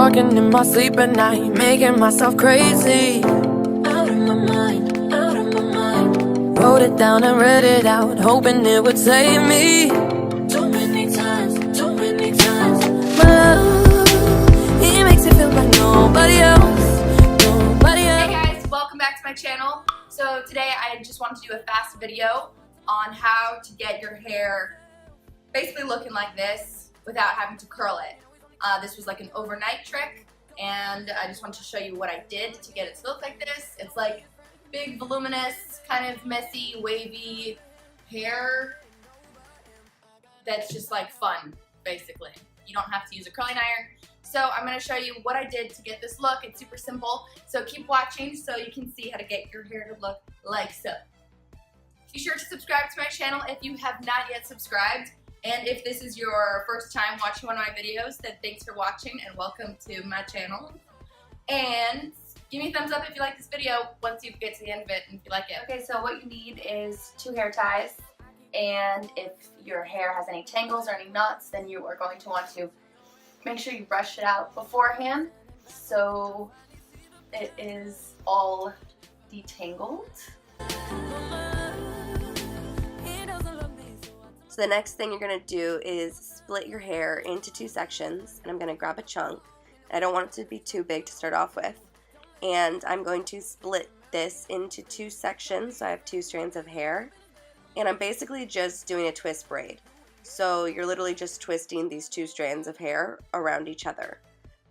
talking in my sleep at night, making myself crazy. Out of my mind, out of my mind. Wrote it down and read it out, hoping it would save me. Too many times, too many times. My love, he makes it feel like nobody else, nobody else. Hey guys, welcome back to my channel. So today I just wanted to do a fast video on how to get your hair basically looking like this without having to curl it. This was like an overnight trick, and I just wanted to show you what I did to get it to look like this. It's like big, voluminous, kind of messy, wavy hair that's just like fun, basically. You don't have to use a curling iron. So I'm going to show you what I did to get this look. It's super simple, so keep watching so you can see how to get your hair to look like so. Be sure to subscribe to my channel if you have not yet subscribed. And if this is your first time watching one of my videos, then thanks for watching and welcome to my channel. And give me a thumbs up if you like this video once you get to the end of it and if you like it. Okay, so what you need is 2 hair ties. And if your hair has any tangles or any knots, then you are going to want to make sure you brush it out beforehand so it is all detangled. So the next thing you're going to do is split your hair into 2 sections, and I'm going to grab a chunk. I don't want it to be too big to start off with, and I'm going to split this into 2 sections, so I have 2 strands of hair, and I'm basically just doing a twist braid. So you're literally just twisting these 2 strands of hair around each other,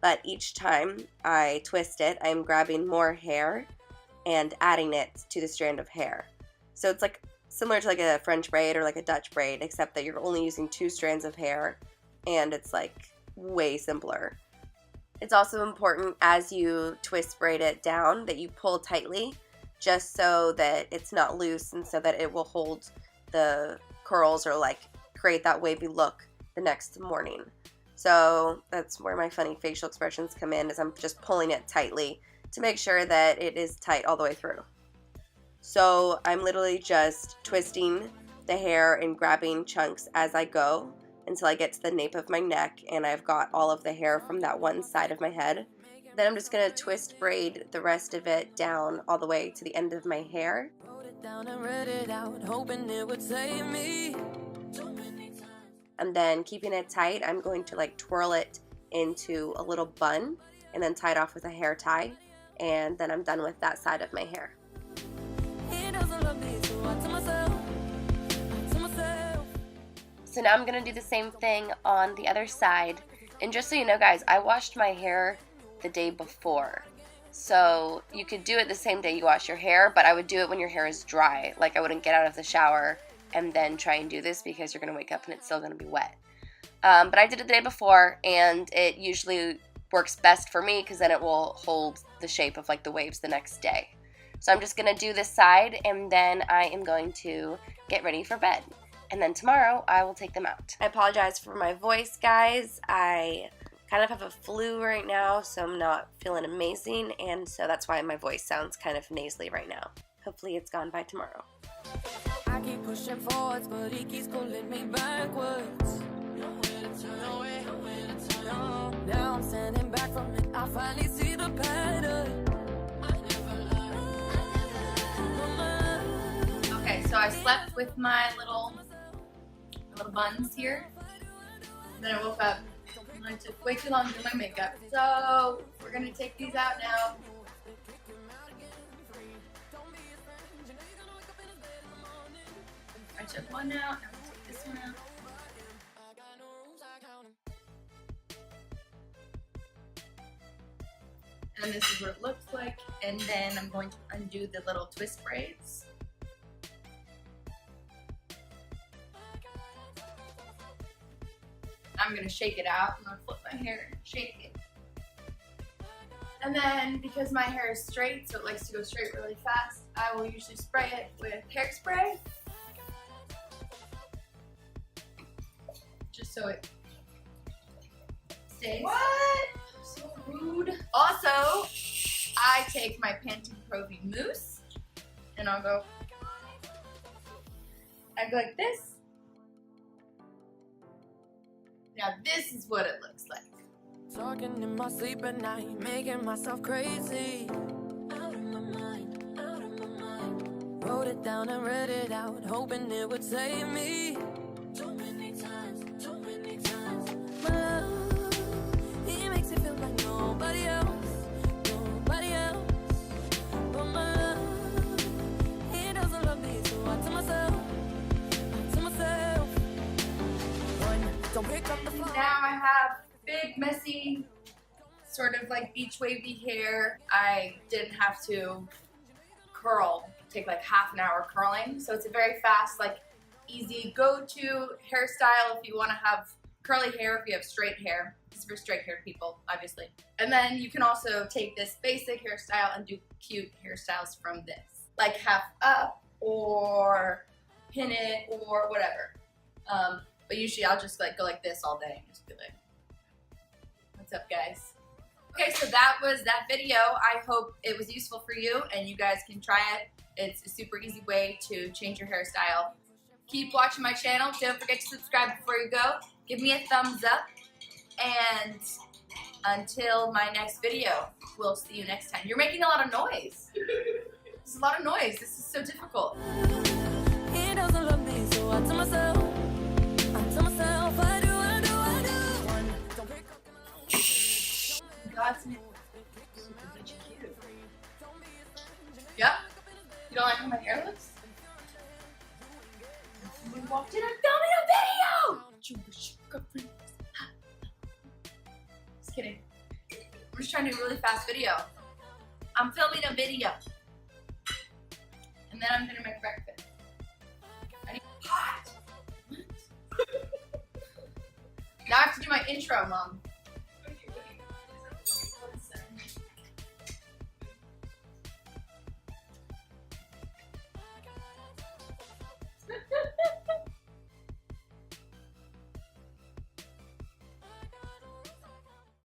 but each time I twist it, I'm grabbing more hair and adding it to the strand of hair. So it's like similar to like a French braid or like a Dutch braid, except that you're only using 2 strands of hair, and it's like way simpler. It's also important as you twist braid it down that you pull tightly, just so that it's not loose and so that it will hold the curls or like create that wavy look the next morning. So that's where my funny facial expressions come in, is I'm just pulling it tightly to make sure that it is tight all the way through. So I'm literally just twisting the hair and grabbing chunks as I go until I get to the nape of my neck and I've got all of the hair from that one side of my head. Then I'm just going to twist braid the rest of it down all the way to the end of my hair. And then keeping it tight, I'm going to like twirl it into a little bun and then tie it off with a hair tie, and then I'm done with that side of my hair. So now I'm going to do the same thing on the other side. And just so you know guys, I washed my hair the day before. So you could do it the same day you wash your hair, but I would do it when your hair is dry. Like I wouldn't get out of the shower and then try and do this because you're going to wake up and it's still going to be wet. But I did it the day before, and it usually works best for me because then it will hold the shape of like the waves the next day. So I'm just going to do this side, and then I am going to get ready for bed. And then tomorrow I will take them out. I apologize for my voice, guys. I kind of have a flu right now, so I'm not feeling amazing, and so that's why my voice sounds kind of nasally right now. Hopefully it's gone by tomorrow. I keep pushing forwards, but he keeps pulling me backwards. Now I'm standing back from it. I finally see the pattern. Okay, so I slept with my little buns here. Then I woke up and I took way too long to do my makeup. So we're gonna take these out now. I took one out, I'm gonna take this one out. And this is what it looks like. And then I'm going to undo the little twist braids. I'm gonna shake it out. I'm gonna flip my hair and shake it. And then because my hair is straight, so it likes to go straight really fast, I will usually spray it with hairspray. Just so it stays. What? So rude. Also, I take my Pantene Pro V Mousse and I'll go like this. Now this is what it looks like. Talking in my sleep at night, making myself crazy. Out of my mind, out of my mind. Wrote it down and read it out, hoping it would save me. Too many times, too many times. My love, he makes it feel like nobody else, nobody else. But my love, he doesn't love me, so I tell myself, don't pick up the phone. Now I have big, messy, sort of like beach wavy hair. I didn't have to curl, take like half an hour curling. So it's a very fast, like easy go-to hairstyle if you want to have curly hair, if you have straight hair. This is for straight haired people, obviously. And then you can also take this basic hairstyle and do cute hairstyles from this. Like half up or pin it or whatever. But usually I'll just like go like this all day and just be like, what's up guys? Okay, so that was that video. I hope it was useful for you and you guys can try it. It's a super easy way to change your hairstyle. Keep watching my channel. Don't forget to subscribe before you go. Give me a thumbs up. And until my next video, we'll see you next time. You're making a lot of noise. This is a lot of noise. This is so difficult. He doesn't love me, so I tell myself, I do. Don't pick up the phone. God's name. Super bitchy cute. Yep. You don't like how my hair looks? We walked in, I'm filming a video! Just kidding. I'm just trying to do a really fast video. I'm filming a video. And then I'm gonna make breakfast. I need hot. Now I have to do my intro, Mom.